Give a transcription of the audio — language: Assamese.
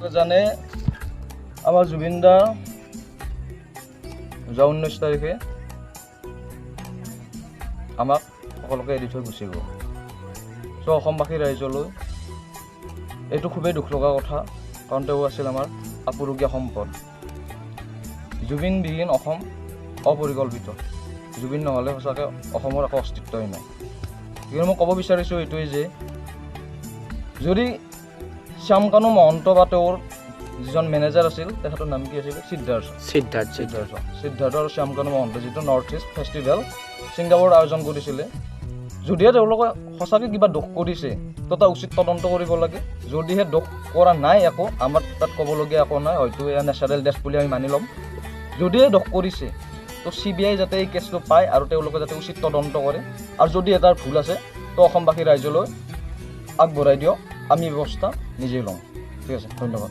জানে আমাৰ জুবিন দা 19 তাৰিখে আমাক সকলোকে এৰি থৈ গুচি গ'ল। চ' অসমবাসী ৰাইজলৈ এইটো খুবেই দুখ লগা কথা, কাৰণ তেওঁ আছিল আমাৰ আপুৰুগীয়া সম্পদ। জুবিনবিহীন অসম অপৰিকল্পিত। জুবিন নহ'লে সঁচাকৈ অসমৰ একো অস্তিত্বই নাই। কিন্তু মই ক'ব বিচাৰিছোঁ এইটোৱেই যে যদি শ্যামকানু মহন্ত বা তেওঁৰ যিজন মেনেজাৰ আছিল, তেখেতৰ নাম কি আছিল? সিদ্ধাৰ্থ আৰু শ্যামকানু মহন্ত যিটো নৰ্থ ইষ্ট ফেষ্টিভেল ছিংগাপুৰত আয়োজন কৰিছিলে, যদিহে তেওঁলোকে সঁচাকৈ কিবা দোষ কৰিছে তো তাৰ উচিত তদন্ত কৰিব লাগে। যদিহে দোষ কৰা নাই একো, আমাৰ তাত ক'বলগীয়া একো নাই, হয়তো এয়া নেচাৰেল ডেথ বুলি আমি মানি ল'ম। যদিহে দোষ কৰিছে তো CBI যাতে এই কেছটো পায় আৰু তেওঁলোকে যাতে উচিত তদন্ত কৰে, আৰু যদি এটাৰ ভুল আছে তো অসমবাসী ৰাইজলৈ আগবঢ়াই দিয়ক, আমি ব্যৱস্থা নিজেই ল'ম। ঠিক আছে, ধন্যবাদ।